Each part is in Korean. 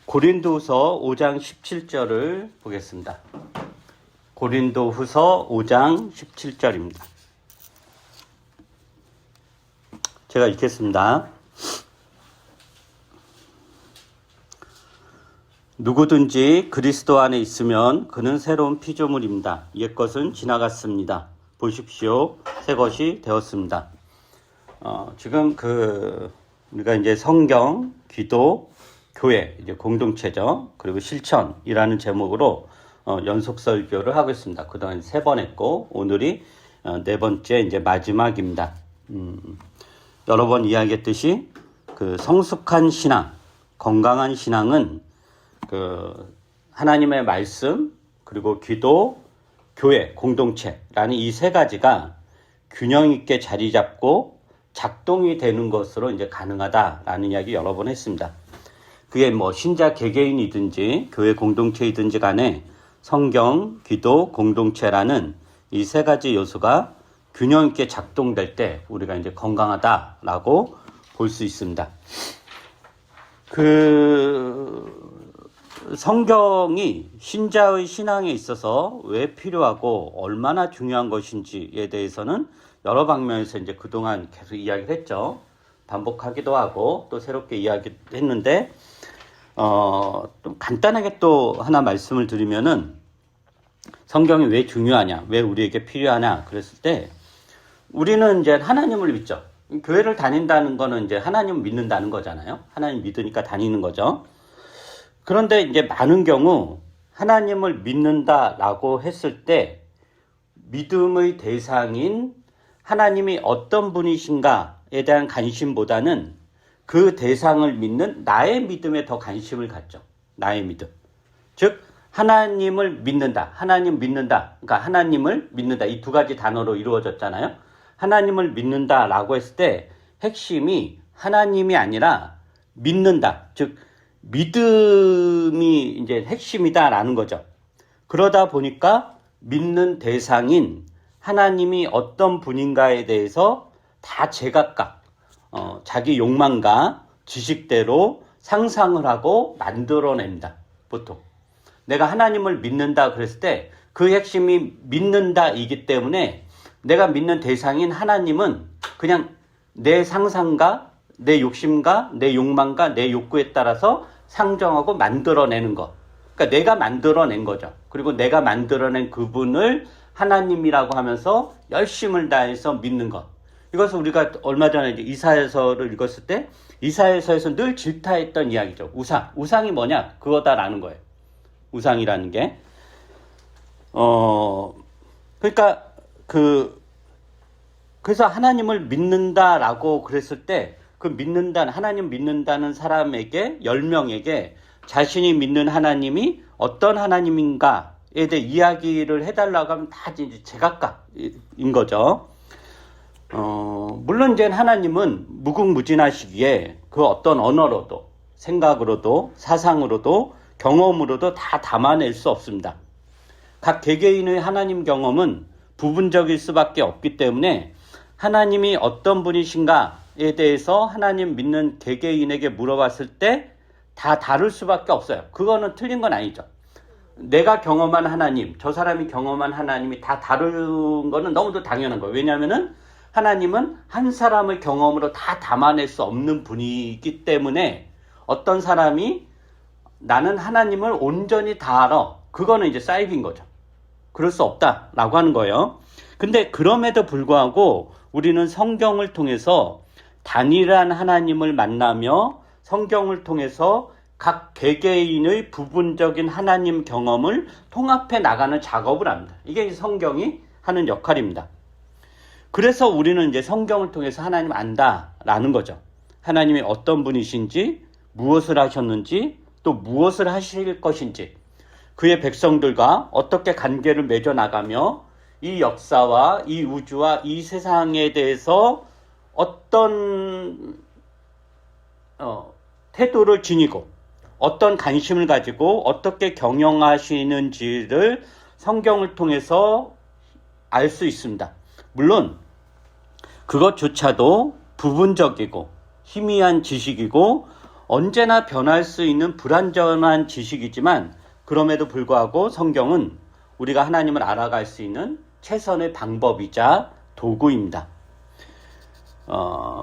고린도후서 5장 17절을 보겠습니다. 고린도후서 5장 17절입니다. 제가 읽겠습니다. 누구든지 그리스도 안에 있으면 그는 새로운 피조물입니다. 옛것은 지나갔습니다. 보십시오. 새 것이 되었습니다. 지금 우리가 이제 성경, 기도, 교회, 이제 공동체죠. 그리고 실천이라는 제목으로 연속 설교를 하고 있습니다. 그동안 3번 했고, 오늘이 4번째, 이제 마지막입니다. 여러 번 이야기했듯이 성숙한 신앙, 건강한 신앙은 하나님의 말씀, 그리고 기도, 교회, 공동체라는 이 3가지가 균형 있게 자리 잡고 작동이 되는 것으로 이제 가능하다라는 이야기 여러 번 했습니다. 그게 신자 개개인이든지 교회 공동체이든지 간에 성경, 기도, 공동체라는 이 3가지 요소가 균형 있게 작동될 때 우리가 이제 건강하다라고 볼 수 있습니다. 성경이 신자의 신앙에 있어서 왜 필요하고 얼마나 중요한 것인지에 대해서는 여러 방면에서 이제 그동안 계속 이야기를 했죠. 반복하기도 하고 또 새롭게 이야기했는데, 좀 간단하게 또 하나 말씀을 드리면은 성경이 왜 중요하냐, 왜 우리에게 필요하냐 그랬을 때 우리는 이제 하나님을 믿죠. 교회를 다닌다는 거는 이제 하나님을 믿는다는 거잖아요. 하나님 믿으니까 다니는 거죠. 그런데 이제 많은 경우 하나님을 믿는다라고 했을 때 믿음의 대상인 하나님이 어떤 분이신가에 대한 관심보다는 그 대상을 믿는 나의 믿음에 더 관심을 갖죠. 나의 믿음. 즉 하나님을 믿는다. 하나님 믿는다. 그러니까 하나님을 믿는다. 이 2가지 단어로 이루어졌잖아요. 하나님을 믿는다라고 했을 때 핵심이 하나님이 아니라 믿는다. 즉 믿음이 이제 핵심이다라는 거죠. 그러다 보니까 믿는 대상인 하나님이 어떤 분인가에 대해서 다 제각각 자기 욕망과 지식대로 상상을 하고 만들어냅니다. 보통 내가 하나님을 믿는다 그랬을 때 그 핵심이 믿는다이기 때문에 내가 믿는 대상인 하나님은 그냥 내 상상과 내 욕심과 내 욕망과 내 욕구에 따라서 상정하고 만들어내는 것. 그러니까 내가 만들어낸 거죠. 그리고 내가 만들어낸 그분을 하나님이라고 하면서 열심을 다해서 믿는 것. 이것을 우리가 얼마 전에 이제 이사야서를 읽었을 때 이사야서에서 늘 질타했던 이야기죠. 우상이 뭐냐? 그거다라는 거예요. 우상이라는 게. 그러니까 그래서 하나님을 믿는다라고 그랬을 때 하나님 믿는다는 사람에게 10명에게 자신이 믿는 하나님이 어떤 하나님인가에 대해 이야기를 해달라고 하면 다 이제 제각각인 거죠. 물론 이제 하나님은 무궁무진하시기에 그 어떤 언어로도 생각으로도 사상으로도 경험으로도 다 담아낼 수 없습니다. 각 개개인의 하나님 경험은 부분적일 수밖에 없기 때문에 하나님이 어떤 분이신가에 대해서 하나님 믿는 개개인에게 물어봤을 때 다 다를 수밖에 없어요. 그거는 틀린 건 아니죠. 내가 경험한 하나님, 저 사람이 경험한 하나님이 다 다른 거는 너무도 당연한 거예요. 왜냐하면은 하나님은 한 사람의 경험으로 다 담아낼 수 없는 분이기 때문에 어떤 사람이 나는 하나님을 온전히 다 알아. 그거는 이제 사이비인 거죠. 그럴 수 없다라고 하는 거예요. 근데 그럼에도 불구하고 우리는 성경을 통해서 단일한 하나님을 만나며 성경을 통해서 각 개개인의 부분적인 하나님 경험을 통합해 나가는 작업을 합니다. 이게 성경이 하는 역할입니다. 그래서 우리는 이제 성경을 통해서 하나님 안다라는 거죠. 하나님이 어떤 분이신지, 무엇을 하셨는지, 또 무엇을 하실 것인지, 그의 백성들과 어떻게 관계를 맺어 나가며 이 역사와 이 우주와 이 세상에 대해서 어떤 태도를 지니고 어떤 관심을 가지고 어떻게 경영하시는지를 성경을 통해서 알 수 있습니다. 물론 그것조차도 부분적이고 희미한 지식이고 언제나 변할 수 있는 불완전한 지식이지만 그럼에도 불구하고 성경은 우리가 하나님을 알아갈 수 있는 최선의 방법이자 도구입니다.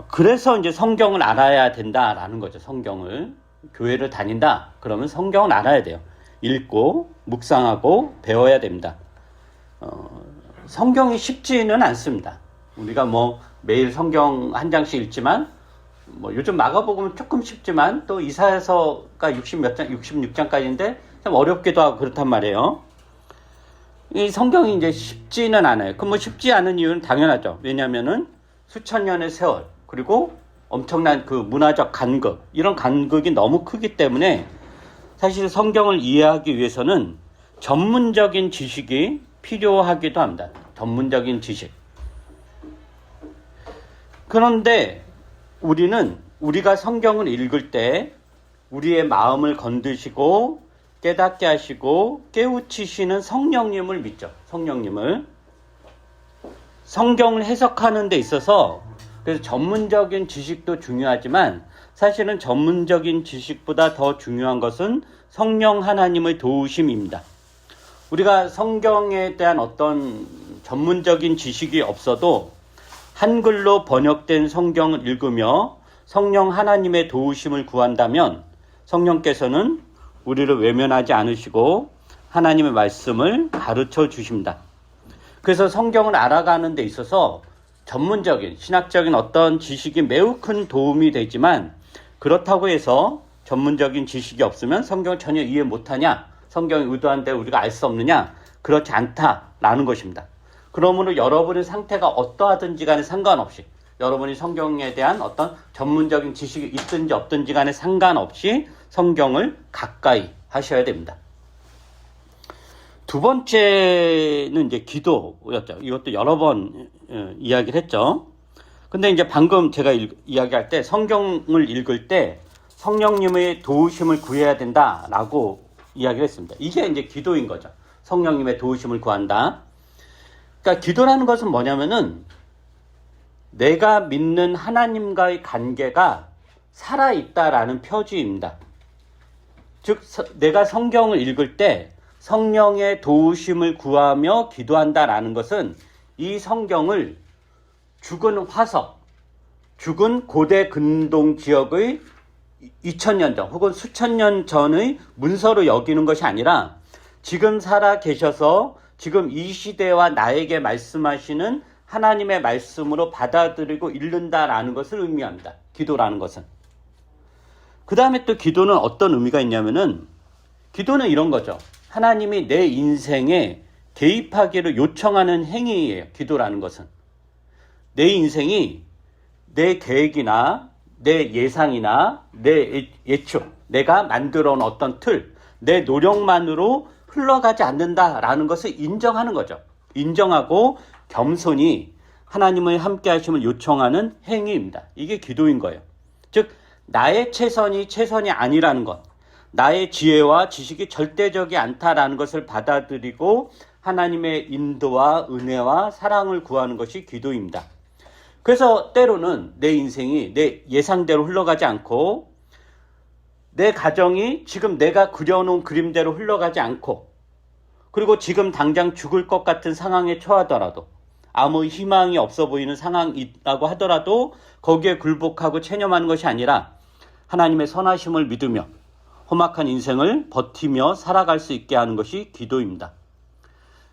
그래서 이제 성경을 알아야 된다라는 거죠. 성경을. 교회를 다닌다. 그러면 성경을 알아야 돼요. 읽고 묵상하고 배워야 됩니다. 성경이 쉽지는 않습니다. 우리가 뭐 매일 성경 한 장씩 읽지만 뭐 요즘 마가복음은 조금 쉽지만 또 이사야서가 66장까지인데 참 어렵기도 하고 그렇단 말이에요. 이 성경이 이제 쉽지는 않아요. 그 뭐 쉽지 않은 이유는 당연하죠. 왜냐하면은 수천 년의 세월 그리고 엄청난 그 문화적 간극 이런 간극이 너무 크기 때문에 사실 성경을 이해하기 위해서는 전문적인 지식이 필요하기도 합니다. 전문적인 지식. 그런데 우리가 성경을 읽을 때 우리의 마음을 건드시고 깨닫게 하시고 깨우치시는 성령님을 믿죠. 성령님을. 성경을 해석하는 데 있어서 그래서 전문적인 지식도 중요하지만 사실은 전문적인 지식보다 더 중요한 것은 성령 하나님의 도우심입니다. 우리가 성경에 대한 어떤 전문적인 지식이 없어도 한글로 번역된 성경을 읽으며 성령 하나님의 도우심을 구한다면 성령께서는 우리를 외면하지 않으시고 하나님의 말씀을 가르쳐 주십니다. 그래서 성경을 알아가는 데 있어서 전문적인 신학적인 어떤 지식이 매우 큰 도움이 되지만 그렇다고 해서 전문적인 지식이 없으면 성경을 전혀 이해 못하냐? 성경이 의도한 대로 우리가 알 수 없느냐? 그렇지 않다라는 것입니다. 그러므로 여러분의 상태가 어떠하든지 간에 상관없이 여러분이 성경에 대한 어떤 전문적인 지식이 있든지 없든지 간에 상관없이 성경을 가까이 하셔야 됩니다. 두 번째는 이제 기도였죠. 이것도 여러 번 이야기를 했죠. 근데 이제 방금 제가 이야기할 때 성경을 읽을 때 성령님의 도우심을 구해야 된다라고 이야기를 했습니다. 이게 이제 기도인 거죠. 성령님의 도우심을 구한다. 그러니까 기도라는 것은 뭐냐면은 내가 믿는 하나님과의 관계가 살아있다라는 표지입니다. 즉 내가 성경을 읽을 때 성령의 도우심을 구하며 기도한다라는 것은 이 성경을 죽은 화석, 죽은 고대 근동 지역의 2000년 전 혹은 수천 년 전의 문서로 여기는 것이 아니라 지금 살아 계셔서 지금 이 시대와 나에게 말씀하시는 하나님의 말씀으로 받아들이고 읽는다라는 것을 의미합니다. 기도라는 것은. 그 다음에 또 기도는 어떤 의미가 있냐면은 기도는 이런 거죠. 하나님이 내 인생에 개입하기를 요청하는 행위예요. 기도라는 것은. 내 인생이 내 계획이나 내 예상이나 내 예측, 내가 만들어 놓은 어떤 틀, 내 노력만으로 흘러가지 않는다라는 것을 인정하는 거죠. 인정하고 겸손히 하나님의 함께 하심을 요청하는 행위입니다. 이게 기도인 거예요. 즉 나의 최선이 아니라는 것, 나의 지혜와 지식이 절대적이 않다라는 것을 받아들이고 하나님의 인도와 은혜와 사랑을 구하는 것이 기도입니다. 그래서 때로는 내 인생이 내 예상대로 흘러가지 않고 내 가정이 지금 내가 그려놓은 그림대로 흘러가지 않고 그리고 지금 당장 죽을 것 같은 상황에 처하더라도 아무 희망이 없어 보이는 상황이라고 하더라도 거기에 굴복하고 체념하는 것이 아니라 하나님의 선하심을 믿으며 험악한 인생을 버티며 살아갈 수 있게 하는 것이 기도입니다.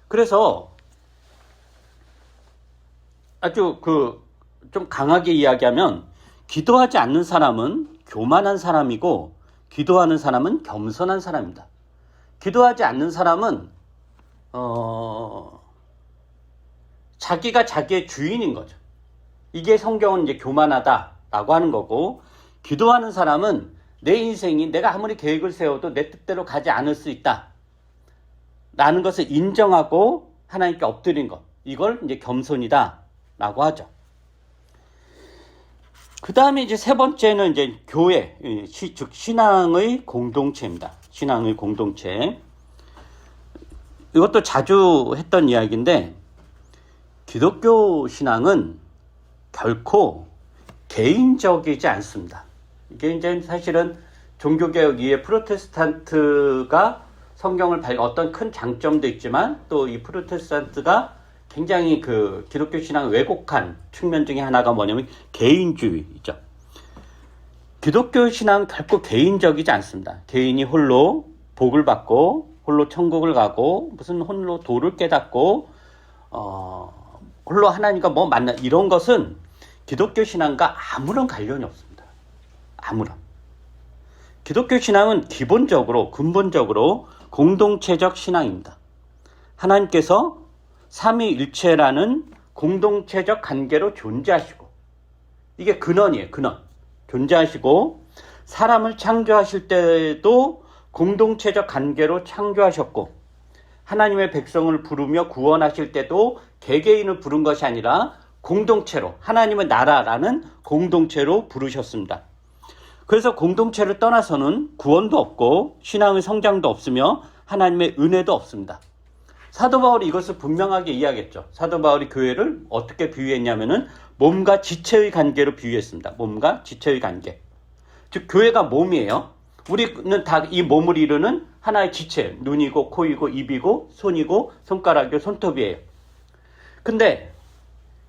그래서 아주 좀 강하게 이야기하면 기도하지 않는 사람은 교만한 사람이고 기도하는 사람은 겸손한 사람입니다. 기도하지 않는 사람은 자기가 자기의 주인인 거죠. 이게 성경은 이제 교만하다라고 하는 거고 기도하는 사람은 내 인생이 내가 아무리 계획을 세워도 내 뜻대로 가지 않을 수 있다. 라는 것을 인정하고 하나님께 엎드린 것. 이걸 이제 겸손이다. 라고 하죠. 그 다음에 이제 세 번째는 이제 교회, 즉 신앙의 공동체입니다. 신앙의 공동체. 이것도 자주 했던 이야기인데 기독교 신앙은 결코 개인적이지 않습니다. 이게 이제 사실은 종교개혁 이후에 프로테스탄트가 성경을 어떤 큰 장점도 있지만 또 이 프로테스탄트가 굉장히 그 기독교 신앙을 왜곡한 측면 중에 하나가 뭐냐면 개인주의죠. 기독교 신앙은 결코 개인적이지 않습니다. 개인이 홀로 복을 받고 홀로 천국을 가고 무슨 홀로 도를 깨닫고 홀로 하나님과 뭐 만나 이런 것은 기독교 신앙과 아무런 관련이 없습니다. 아무런. 기독교 신앙은 기본적으로 근본적으로 공동체적 신앙입니다. 하나님께서 삼위일체라는 공동체적 관계로 존재하시고 이게 근원이에요. 근원. 존재하시고 사람을 창조하실 때도 공동체적 관계로 창조하셨고 하나님의 백성을 부르며 구원하실 때도 개개인을 부른 것이 아니라 공동체로 하나님의 나라라는 공동체로 부르셨습니다. 그래서 공동체를 떠나서는 구원도 없고 신앙의 성장도 없으며 하나님의 은혜도 없습니다. 사도 바울이 이것을 분명하게 이야기했죠. 사도 바울이 교회를 어떻게 비유했냐면은 몸과 지체의 관계로 비유했습니다. 몸과 지체의 관계. 즉 교회가 몸이에요. 우리는 다 이 몸을 이루는 하나의 지체, 눈이고 코이고 입이고 손이고 손가락이고 손톱이에요. 근데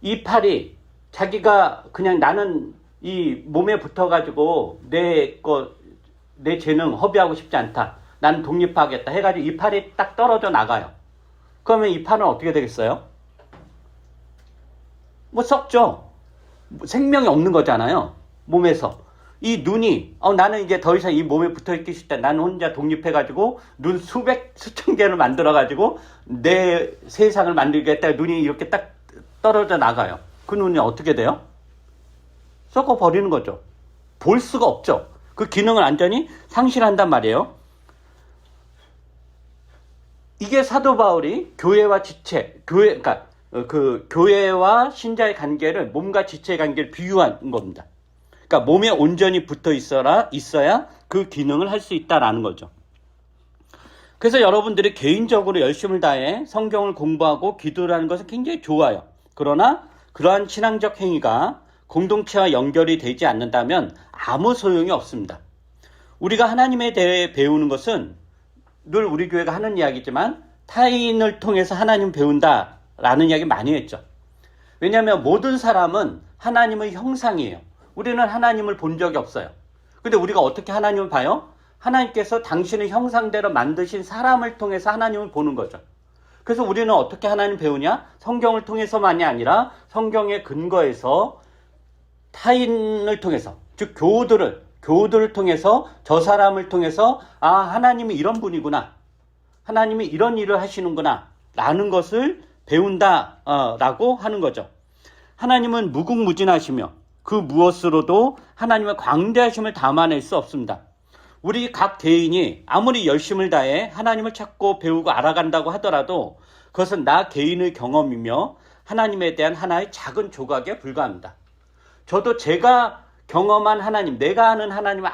이 팔이 자기가 그냥 나는 이 몸에 붙어가지고 내 재능 허비하고 싶지 않다. 나는 독립하겠다 해가지고 이 팔이 딱 떨어져 나가요. 그러면 이 팔은 어떻게 되겠어요? 뭐 썩죠. 생명이 없는 거잖아요. 몸에서. 이 눈이 나는 이제 더 이상 이 몸에 붙어있기 싫다. 나는 혼자 독립해가지고 눈 수천 개를 만들어가지고 내 세상을 만들겠다. 눈이 이렇게 딱 떨어져 나가요. 그 눈이 어떻게 돼요? 썩어버리는 거죠. 볼 수가 없죠. 그 기능을 완전히 상실한단 말이에요. 이게 사도 바울이 교회와 지체, 그러니까 그 교회와 신자의 관계를 몸과 지체의 관계를 비유한 겁니다. 그러니까 몸에 온전히 붙어 있어야 그 기능을 할 수 있다라는 거죠. 그래서 여러분들이 개인적으로 열심을 다해 성경을 공부하고 기도를 하는 것은 굉장히 좋아요. 그러나 그러한 신앙적 행위가 공동체와 연결이 되지 않는다면 아무 소용이 없습니다. 우리가 하나님에 대해 배우는 것은 늘 우리 교회가 하는 이야기지만 타인을 통해서 하나님 배운다라는 이야기 많이 했죠. 왜냐하면 모든 사람은 하나님의 형상이에요. 우리는 하나님을 본 적이 없어요. 근데 우리가 어떻게 하나님을 봐요? 하나님께서 당신의 형상대로 만드신 사람을 통해서 하나님을 보는 거죠. 그래서 우리는 어떻게 하나님 배우냐? 성경을 통해서만이 아니라 성경의 근거에서 타인을 통해서, 즉 교우들을 통해서 저 사람을 통해서 하나님이 이런 분이구나. 하나님이 이런 일을 하시는구나. 라는 것을 배운다라고 하는 거죠. 하나님은 무궁무진하시며 그 무엇으로도 하나님의 광대하심을 담아낼 수 없습니다. 우리 각 개인이 아무리 열심을 다해 하나님을 찾고 배우고 알아간다고 하더라도 그것은 나 개인의 경험이며 하나님에 대한 하나의 작은 조각에 불과합니다. 저도 제가 경험한 하나님, 내가 아는 하나님은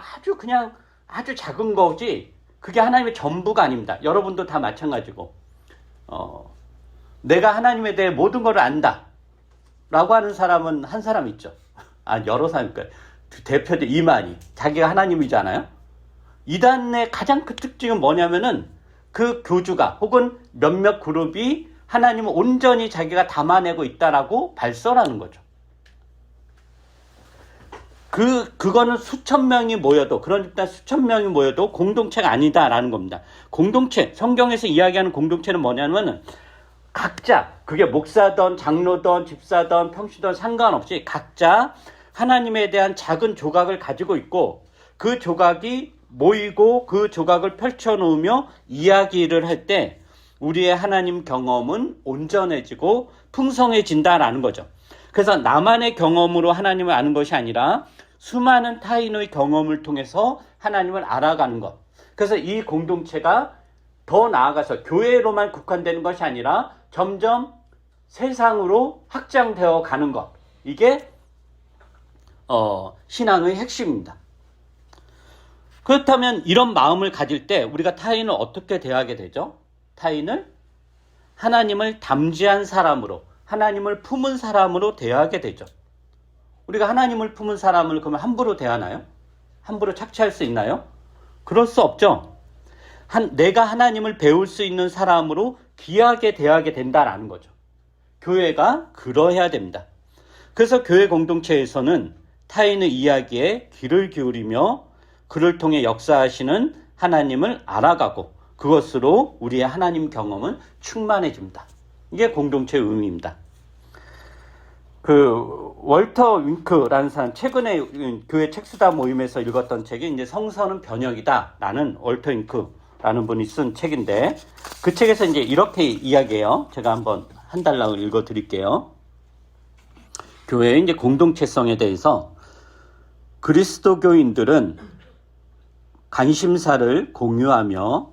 아주 작은 거지 그게 하나님의 전부가 아닙니다. 여러분도 다 마찬가지고 내가 하나님에 대해 모든 걸 안다 라고 하는 사람은 한 사람 있죠. 여러 사람, 그러니까 대표적 이만희, 자기가 하나님이잖아요. 이단의 가장 큰 특징은 뭐냐면은 그 교주가 혹은 몇몇 그룹이 하나님을 온전히 자기가 담아내고 있다라고 발설하는 거죠. 그거는 수천 명이 모여도, 그런 집단 수천 명이 모여도 공동체가 아니다라는 겁니다. 공동체, 성경에서 이야기하는 공동체는 뭐냐면은 각자, 그게 목사든 장로든 집사든 평시든 상관없이 각자 하나님에 대한 작은 조각을 가지고 있고 그 조각이 모이고 그 조각을 펼쳐놓으며 이야기를 할 때 우리의 하나님 경험은 온전해지고 풍성해진다라는 거죠. 그래서 나만의 경험으로 하나님을 아는 것이 아니라 수많은 타인의 경험을 통해서 하나님을 알아가는 것. 그래서 이 공동체가 더 나아가서 교회로만 국한되는 것이 아니라 점점 세상으로 확장되어 가는 것. 이게 신앙의 핵심입니다. 그렇다면 이런 마음을 가질 때 우리가 타인을 어떻게 대하게 되죠? 타인을 하나님을 담지한 사람으로, 하나님을 품은 사람으로 대하게 되죠. 우리가 하나님을 품은 사람을 그러면 함부로 대하나요? 함부로 착취할 수 있나요? 그럴 수 없죠. 내가 하나님을 배울 수 있는 사람으로 귀하게 대하게 된다라는 거죠. 교회가 그러해야 됩니다. 그래서 교회 공동체에서는 타인의 이야기에 귀를 기울이며 그를 통해 역사하시는 하나님을 알아가고 그것으로 우리의 하나님 경험은 충만해집니다. 이게 공동체의 의미입니다. 월터 윙크라는 사람, 최근에 교회 책수다 모임에서 읽었던 책이 이제 성서는 변혁이다 라는 월터 윙크라는 분이 쓴 책인데, 그 책에서 이제 이렇게 이야기해요. 제가 한번 한 달락을 읽어 드릴게요. 교회의 이제 공동체성에 대해서, 그리스도교인들은 관심사를 공유하며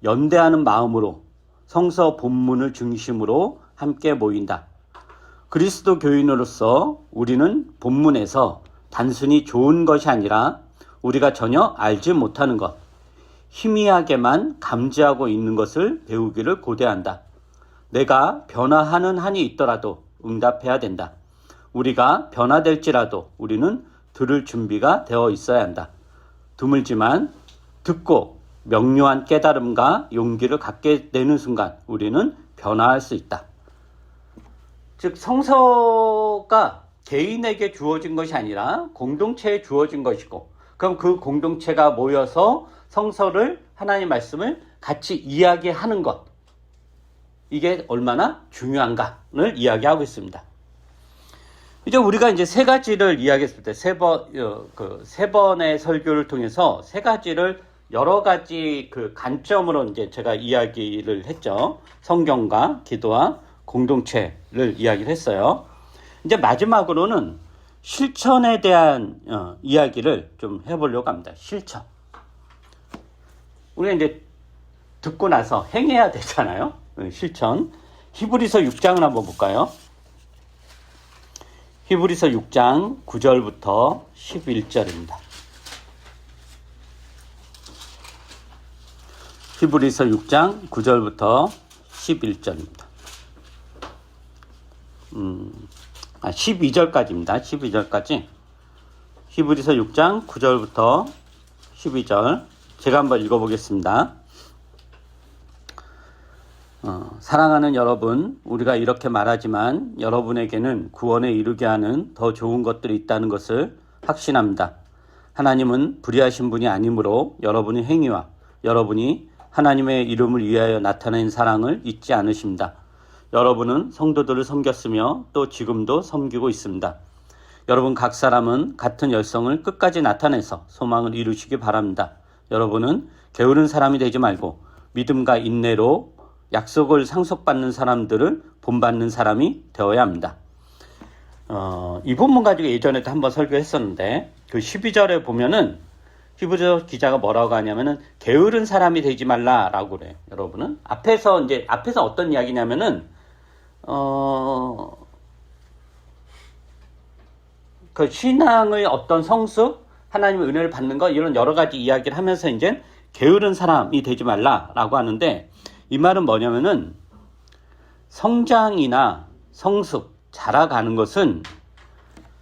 연대하는 마음으로 성서 본문을 중심으로 함께 모인다. 그리스도 교인으로서 우리는 본문에서 단순히 좋은 것이 아니라 우리가 전혀 알지 못하는 것, 희미하게만 감지하고 있는 것을 배우기를 고대한다. 내가 변화하는 한이 있더라도 응답해야 된다. 우리가 변화될지라도 우리는 들을 준비가 되어 있어야 한다. 드물지만 듣고 명료한 깨달음과 용기를 갖게 되는 순간 우리는 변화할 수 있다. 즉, 성서가 개인에게 주어진 것이 아니라 공동체에 주어진 것이고, 그럼 그 공동체가 모여서 성서를, 하나님의 말씀을 같이 이야기하는 것, 이게 얼마나 중요한가를 이야기하고 있습니다. 이제 우리가 이제 세 가지를 이야기했을 때, 세 번의 설교를 통해서 세 가지를 여러 가지 관점으로 이제 제가 이야기를 했죠. 성경과 기도와 공동체를 이야기를 했어요. 이제 마지막으로는 실천에 대한 이야기를 좀 해보려고 합니다. 실천. 우리가 이제 듣고 나서 행해야 되잖아요. 실천. 히브리서 6장을 한번 볼까요? 히브리서 6장 9절부터 11절입니다. 히브리서 6장 9절부터 11절입니다. 12절까지입니다. 12절까지. 히브리서 6장 9절부터 12절. 제가 한번 읽어보겠습니다. 사랑하는 여러분, 우리가 이렇게 말하지만 여러분에게는 구원에 이르게 하는 더 좋은 것들이 있다는 것을 확신합니다. 하나님은 불의하신 분이 아니므로 여러분의 행위와 여러분이 하나님의 이름을 위하여 나타낸 사랑을 잊지 않으십니다. 여러분은 성도들을 섬겼으며 또 지금도 섬기고 있습니다. 여러분 각 사람은 같은 열성을 끝까지 나타내서 소망을 이루시기 바랍니다. 여러분은 게으른 사람이 되지 말고 믿음과 인내로 약속을 상속받는 사람들을 본받는 사람이 되어야 합니다. 이 본문 가지고 예전에도 한번 설교했었는데, 그 12절에 보면은 히브리서 기자가 뭐라고 하냐면은 게으른 사람이 되지 말라라고 그래요. 여러분은 앞에서 어떤 이야기냐면은 그 신앙의 어떤 성숙, 하나님의 은혜를 받는 것, 이런 여러 가지 이야기를 하면서 이제 게으른 사람이 되지 말라라고 하는데, 이 말은 뭐냐면은 성장이나 성숙, 자라가는 것은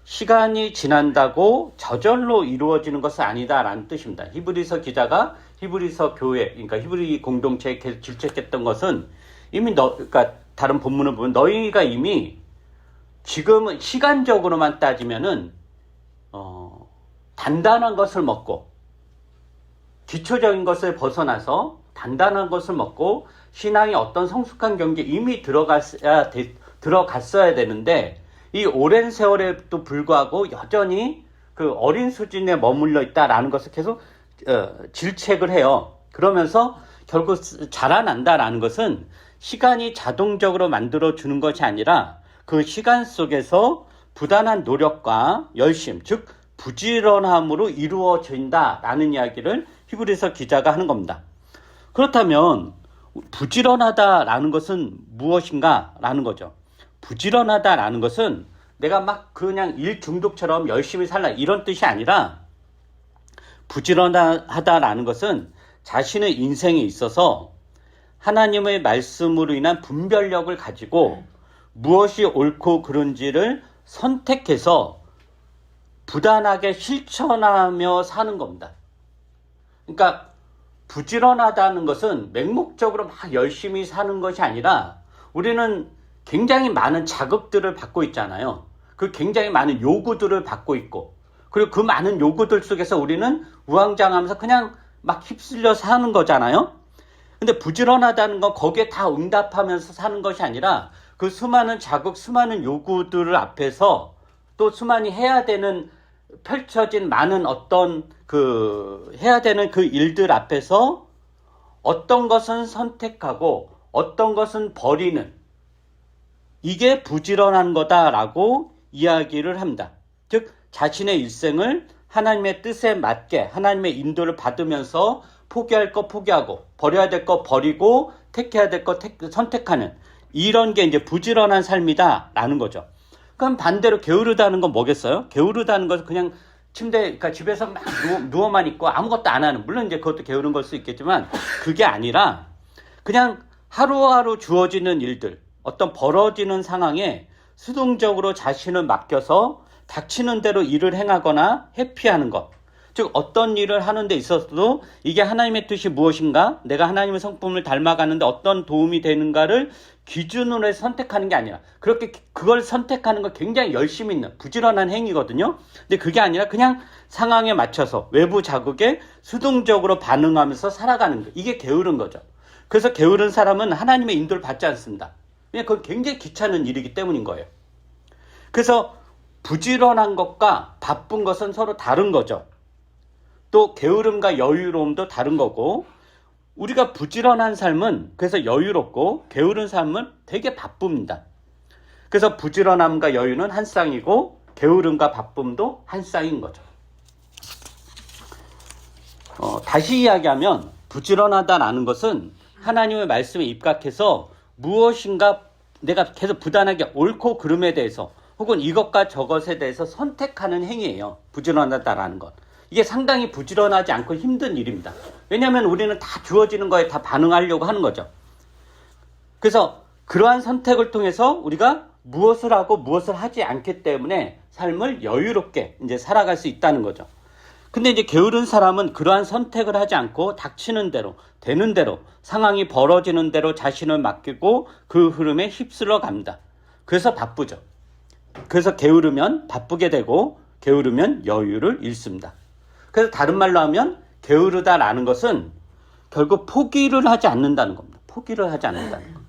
시간이 지난다고 저절로 이루어지는 것은 아니다라는 뜻입니다. 히브리서 기자가 히브리서 교회, 그러니까 히브리 공동체에 계속 질책했던 것은 이미 그러니까 다른 본문을 보면 너희가 이미 지금은 시간적으로만 따지면은 단단한 것을 먹고 기초적인 것을 벗어나서 단단한 것을 먹고 신앙의 어떤 성숙한 경지에 이미 들어갔어야 되는데, 이 오랜 세월에도 불구하고 여전히 그 어린 수준에 머물러 있다라는 것을 계속 질책을 해요. 그러면서 결국 자라난다라는 것은 시간이 자동적으로 만들어주는 것이 아니라 그 시간 속에서 부단한 노력과 열심, 즉 부지런함으로 이루어진다라는 이야기를 히브리서 기자가 하는 겁니다. 그렇다면 부지런하다라는 것은 무엇인가 라는 거죠. 부지런하다라는 것은 내가 막 그냥 일 중독처럼 열심히 살라 이런 뜻이 아니라, 부지런하다라는 것은 자신의 인생에 있어서 하나님의 말씀으로 인한 분별력을 가지고 무엇이 옳고 그른지를 선택해서 부단하게 실천하며 사는 겁니다. 그러니까 부지런하다는 것은 맹목적으로 막 열심히 사는 것이 아니라 우리는 굉장히 많은 자극들을 받고 있잖아요. 그 굉장히 많은 요구들을 받고 있고, 그리고 그 많은 요구들 속에서 우리는 우왕좌왕하면서 그냥 막 휩쓸려 사는 거잖아요. 근데 부지런하다는 건 거기에 다 응답하면서 사는 것이 아니라 그 수많은 자극, 수많은 요구들 앞에서 또 수많이 해야 되는 펼쳐진 많은 어떤 해야 되는 그 일들 앞에서 어떤 것은 선택하고 어떤 것은 버리는, 이게 부지런한 거다라고 이야기를 합니다. 즉 자신의 일생을 하나님의 뜻에 맞게 하나님의 인도를 받으면서 포기할 거 포기하고 버려야 될 거 버리고 택해야 될 거 선택하는, 이런 게 이제 부지런한 삶이다라는 거죠. 그럼 반대로 게으르다는 건 뭐겠어요? 게으르다는 것은 그냥 그러니까 집에서 막 누워만 있고 아무것도 안 하는, 물론 이제 그것도 게으른 걸 수 있겠지만 그게 아니라 그냥 하루하루 주어지는 일들, 어떤 벌어지는 상황에 수동적으로 자신을 맡겨서 닥치는 대로 일을 행하거나 회피하는 것. 즉 어떤 일을 하는 데 있어서도 이게 하나님의 뜻이 무엇인가, 내가 하나님의 성품을 닮아가는데 어떤 도움이 되는가를 기준으로 해서 선택하는 게 아니라, 그렇게 그걸 선택하는 거 굉장히 열심히 있는 부지런한 행위거든요. 근데 그게 아니라 그냥 상황에 맞춰서 외부 자극에 수동적으로 반응하면서 살아가는 거, 이게 게으른 거죠. 그래서 게으른 사람은 하나님의 인도를 받지 않습니다. 그냥 그건 굉장히 귀찮은 일이기 때문인 거예요. 그래서 부지런한 것과 바쁜 것은 서로 다른 거죠. 또 게으름과 여유로움도 다른 거고, 우리가 부지런한 삶은 그래서 여유롭고 게으른 삶은 되게 바쁩니다. 그래서 부지런함과 여유는 한 쌍이고 게으름과 바쁨도 한 쌍인 거죠. 다시 이야기하면 부지런하다라는 것은 하나님의 말씀에 입각해서 무엇인가 내가 계속 부단하게 옳고 그름에 대해서 혹은 이것과 저것에 대해서 선택하는 행위예요. 부지런하다라는 것. 이게 상당히 부지런하지 않고 힘든 일입니다. 왜냐하면 우리는 다 주어지는 거에 다 반응하려고 하는 거죠. 그래서 그러한 선택을 통해서 우리가 무엇을 하고 무엇을 하지 않기 때문에 삶을 여유롭게 이제 살아갈 수 있다는 거죠. 근데 이제 게으른 사람은 그러한 선택을 하지 않고 닥치는 대로, 되는 대로, 상황이 벌어지는 대로 자신을 맡기고 그 흐름에 휩쓸러 갑니다. 그래서 바쁘죠. 그래서 게으르면 바쁘게 되고 게으르면 여유를 잃습니다. 그래서 다른 말로 하면 게으르다라는 것은 결국 포기를 하지 않는다는 겁니다. 포기를 하지 않는다는 것.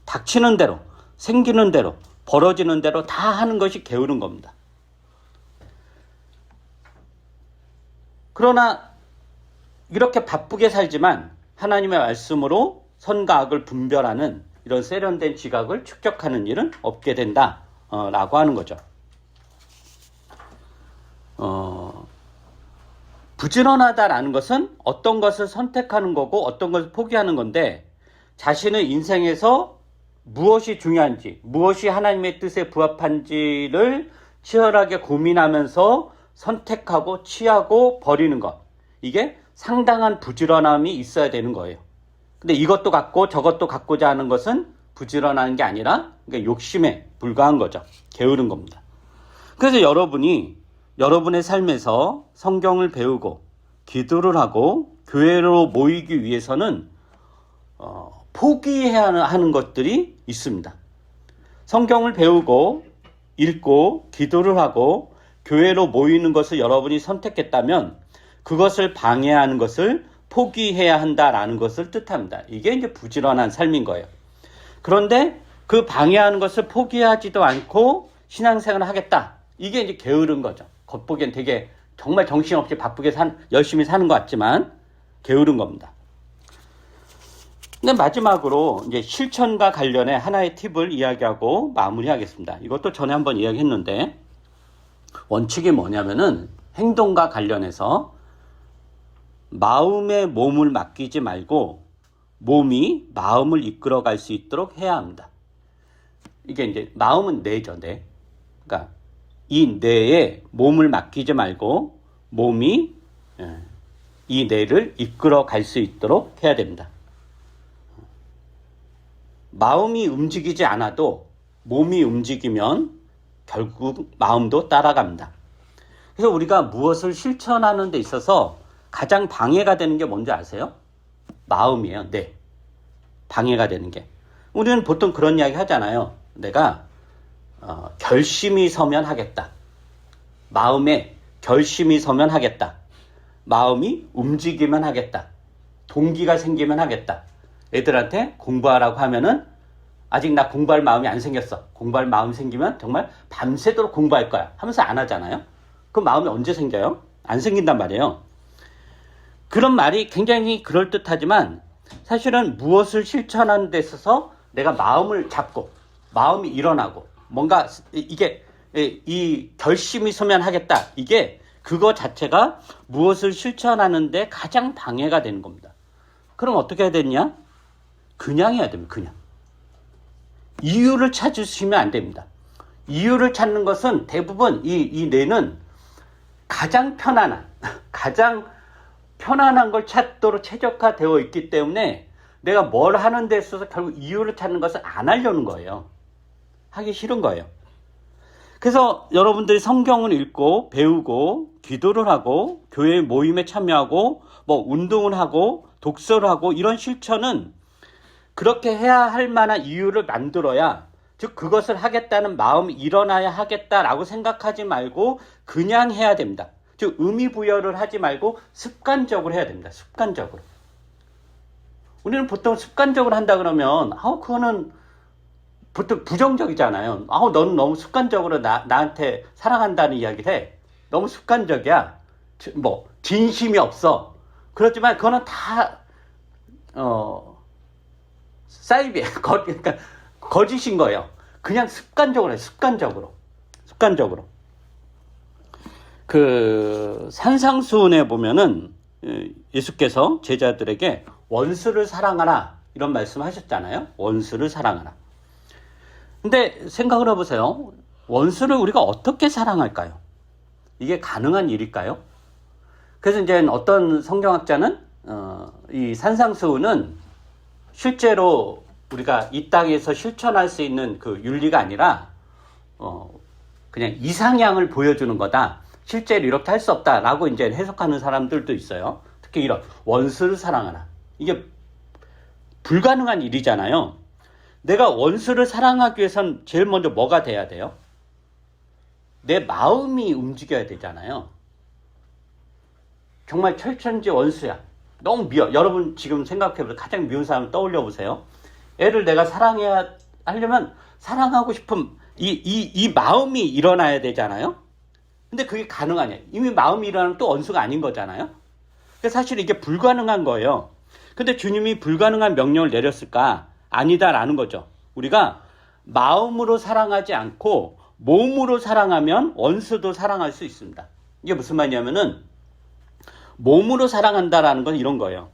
닥치는 대로, 생기는 대로, 벌어지는 대로 다 하는 것이 게으른 겁니다. 그러나 이렇게 바쁘게 살지만 하나님의 말씀으로 선과 악을 분별하는 이런 세련된 지각을 축적하는 일은 없게 된다 라고 하는 거죠. 부지런하다라는 것은 어떤 것을 선택하는 거고 어떤 것을 포기하는 건데, 자신의 인생에서 무엇이 중요한지, 무엇이 하나님의 뜻에 부합한지를 치열하게 고민하면서 선택하고 취하고 버리는 것, 이게 상당한 부지런함이 있어야 되는 거예요. 근데 이것도 갖고 저것도 갖고자 하는 것은 부지런한 게 아니라 그러니까 욕심에 불과한 거죠. 게으른 겁니다. 그래서 여러분의 삶에서 성경을 배우고 기도를 하고 교회로 모이기 위해서는 포기해야 하는 것들이 있습니다. 성경을 배우고 읽고 기도를 하고 교회로 모이는 것을 여러분이 선택했다면 그것을 방해하는 것을 포기해야 한다라는 것을 뜻합니다. 이게 이제 부지런한 삶인 거예요. 그런데 그 방해하는 것을 포기하지도 않고 신앙생활을 하겠다. 이게 이제 게으른 거죠. 겉보기엔 되게 정말 정신없이 바쁘게 열심히 사는 것 같지만 게으른 겁니다. 근데 마지막으로 이제 실천과 관련해 하나의 팁을 이야기하고 마무리하겠습니다. 이것도 전에 한번 이야기했는데, 원칙이 뭐냐면은 행동과 관련해서 마음에 몸을 맡기지 말고 몸이 마음을 이끌어갈 수 있도록 해야 합니다. 이게 이제 마음은 뇌죠, 뇌. 그러니까 이 뇌에 몸을 맡기지 말고 몸이 이 뇌를 이끌어갈 수 있도록 해야 됩니다. 마음이 움직이지 않아도 몸이 움직이면 결국 마음도 따라갑니다. 그래서 우리가 무엇을 실천하는 데 있어서 가장 방해가 되는 게 뭔지 아세요? 마음이에요. 네. 방해가 되는 게. 우리는 보통 그런 이야기 하잖아요. 내가 결심이 서면 하겠다. 마음에 결심이 서면 하겠다. 마음이 움직이면 하겠다. 동기가 생기면 하겠다. 애들한테 공부하라고 하면은 아직 나 공부할 마음이 안 생겼어. 공부할 마음이 생기면 정말 밤새도록 공부할 거야 하면서 안 하잖아요. 그 마음이 언제 생겨요? 안 생긴단 말이에요. 그런 말이 굉장히 그럴듯하지만 사실은 무엇을 실천하는 데 있어서 내가 마음을 잡고 마음이 일어나고 뭔가 이게 이 결심이 서면 하겠다. 이게 그거 자체가 무엇을 실천하는 데 가장 방해가 되는 겁니다. 그럼 어떻게 해야 되냐? 그냥 해야 됩니다. 그냥. 이유를 찾으시면 안 됩니다. 이유를 찾는 것은 대부분 이 뇌는 가장 편안한 걸 찾도록 최적화되어 있기 때문에 내가 뭘 하는 데 있어서 결국 이유를 찾는 것을 안 하려는 거예요. 하기 싫은 거예요. 그래서 여러분들이 성경을 읽고 배우고 기도를 하고 교회 모임에 참여하고 뭐 운동을 하고 독서를 하고 이런 실천은 그렇게 해야 할 만한 이유를 만들어야, 즉 그것을 하겠다는 마음이 일어나야 하겠다라고 생각하지 말고 그냥 해야 됩니다. 즉 의미 부여를 하지 말고 습관적으로 해야 됩니다. 습관적으로. 우리는 보통 습관적으로 한다 그러면 그거는 보통 부정적이잖아요. 넌 너무 습관적으로 나한테 사랑한다는 이야기를 해. 너무 습관적이야. 뭐 진심이 없어. 그렇지만 그거는 다 사이비에 그러니까 거짓인 거예요. 그냥 습관적으로 해. 습관적으로. 그 산상수훈에 보면은 예수께서 제자들에게 원수를 사랑하라 이런 말씀하셨잖아요. 원수를 사랑하라. 근데 생각을 해보세요. 원수를 우리가 어떻게 사랑할까요? 이게 가능한 일일까요? 그래서 이제 어떤 성경학자는 이 산상수훈은 실제로 우리가 이 땅에서 실천할 수 있는 그 윤리가 아니라 그냥 이상향을 보여주는 거다. 실제로 이렇게 할 수 없다라고 이제 해석하는 사람들도 있어요. 특히 이런 원수를 사랑하라. 이게 불가능한 일이잖아요. 내가 원수를 사랑하기 위해선 제일 먼저 뭐가 돼야 돼요? 내 마음이 움직여야 되잖아요. 정말 철천지 원수야. 너무 미워. 여러분 지금 생각해보세요. 가장 미운 사람을 떠올려보세요. 애를 내가 사랑해야 하려면 사랑하고 싶은 이 마음이 일어나야 되잖아요. 근데 그게 가능하냐? 이미 마음이 일어나면 또 원수가 아닌 거잖아요. 그래서 사실 이게 불가능한 거예요. 근데 주님이 불가능한 명령을 내렸을까? 아니다라는 거죠. 우리가 마음으로 사랑하지 않고 몸으로 사랑하면 원수도 사랑할 수 있습니다. 이게 무슨 말이냐면은 몸으로 사랑한다라는 건 이런 거예요.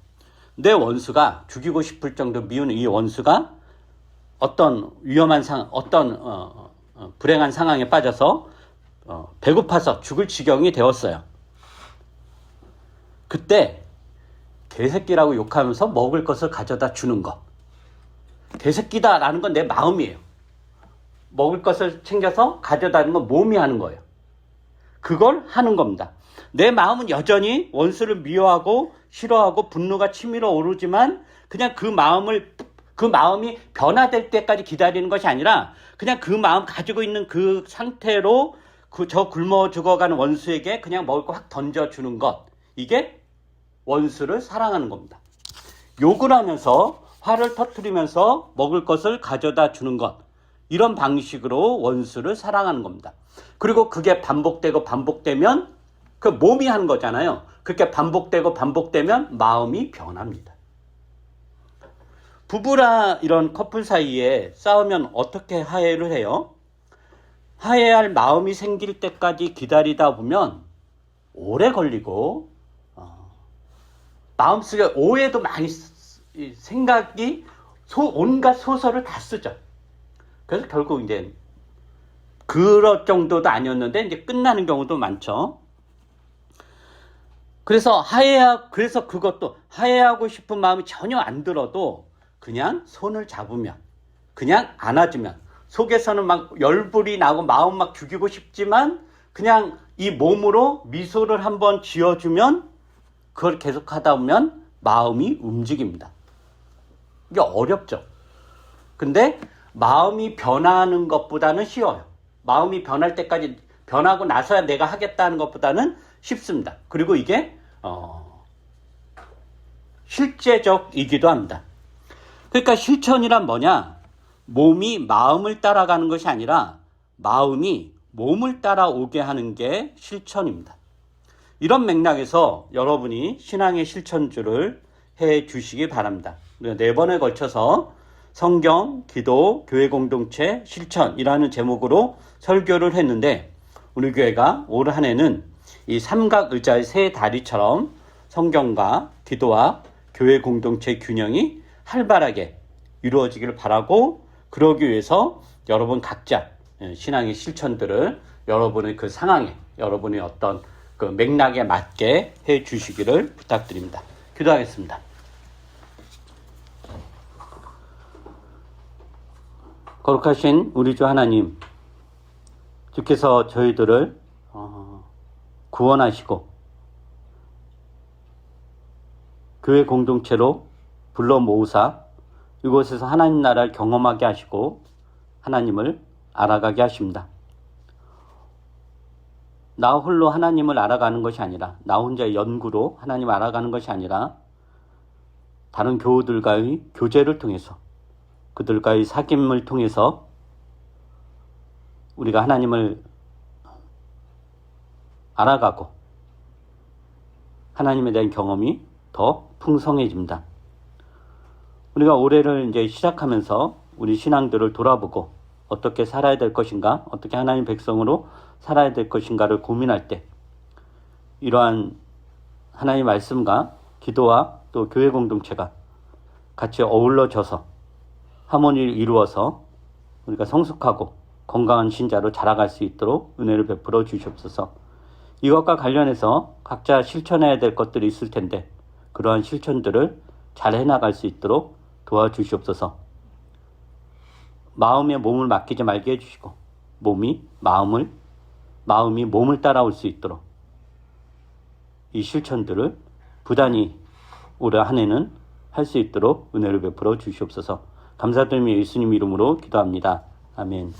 내 원수가 죽이고 싶을 정도 미운 이 원수가 어떤 위험한 어떤 불행한 상황에 빠져서 배고파서 죽을 지경이 되었어요. 그때 개새끼라고 욕하면서 먹을 것을 가져다 주는 것. 개새끼다라는 건 내 마음이에요. 먹을 것을 챙겨서 가져다 주는 건 몸이 하는 거예요. 그걸 하는 겁니다. 내 마음은 여전히 원수를 미워하고 싫어하고 분노가 치밀어 오르지만 그냥 그 마음이 변화될 때까지 기다리는 것이 아니라 그냥 그 마음 가지고 있는 그 상태로 저 굶어 죽어가는 원수에게 그냥 먹을 거 확 던져주는 것. 이게 원수를 사랑하는 겁니다. 욕을 하면서 화를 터뜨리면서 먹을 것을 가져다 주는 것. 이런 방식으로 원수를 사랑하는 겁니다. 그리고 그게 반복되면 그 몸이 하는 거잖아요. 그렇게 반복되면 마음이 변합니다. 부부라 이런 커플 사이에 싸우면 어떻게 화해를 해요? 화해할 마음이 생길 때까지 기다리다 보면 오래 걸리고 마음속에 오해도 많이 생각이 온갖 소설을 다 쓰죠. 그래서 결국 이제 그럴 정도도 아니었는데 이제 끝나는 경우도 많죠. 그래서 그것도 화해하고 싶은 마음이 전혀 안 들어도 그냥 손을 잡으면, 그냥 안아주면, 속에서는 막 열불이 나고 마음 막 죽이고 싶지만 그냥 이 몸으로 미소를 한번 지어주면 그걸 계속 하다 보면 마음이 움직입니다. 이게 어렵죠. 근데 마음이 변하는 것보다는 쉬워요. 마음이 변할 때까지 변하고 나서야 내가 하겠다는 것보다는 쉽습니다. 그리고 이게 실제적이기도 합니다. 그러니까 실천이란 뭐냐? 몸이 마음을 따라가는 것이 아니라 마음이 몸을 따라오게 하는 게 실천입니다. 이런 맥락에서 여러분이 신앙의 실천주를 해 주시기 바랍니다. 4번에 걸쳐서 성경, 기도, 교회 공동체, 실천이라는 제목으로 설교를 했는데 우리 교회가 올 한 해는 이 삼각 의자의 세 다리처럼 성경과 기도와 교회 공동체 균형이 활발하게 이루어지기를 바라고, 그러기 위해서 여러분 각자 신앙의 실천들을 여러분의 그 상황에, 여러분의 어떤 그 맥락에 맞게 해 주시기를 부탁드립니다. 기도하겠습니다. 거룩하신 우리 주 하나님, 주께서 저희들을 구원하시고 교회 공동체로 불러 모으사 이곳에서 하나님 나라를 경험하게 하시고 하나님을 알아가게 하십니다. 나 홀로 하나님을 알아가는 것이 아니라, 나 혼자의 연구로 하나님을 알아가는 것이 아니라 다른 교우들과의 교제를 통해서, 그들과의 사귐을 통해서 우리가 하나님을 알아가고 하나님에 대한 경험이 더 풍성해집니다. 우리가 올해를 이제 시작하면서 우리 신앙들을 돌아보고 어떻게 살아야 될 것인가, 어떻게 하나님 백성으로 살아야 될 것인가를 고민할 때 이러한 하나님의 말씀과 기도와 또 교회 공동체가 같이 어우러져서 하모니를 이루어서 우리가 성숙하고 건강한 신자로 자라갈 수 있도록 은혜를 베풀어 주시옵소서. 이것과 관련해서 각자 실천해야 될 것들이 있을 텐데 그러한 실천들을 잘 해나갈 수 있도록 도와주시옵소서. 마음에 몸을 맡기지 말게 해주시고 마음이 몸을 따라올 수 있도록 이 실천들을 부단히 올해 한 해는 할 수 있도록 은혜를 베풀어 주시옵소서. 감사드리며 예수님 이름으로 기도합니다. 아멘.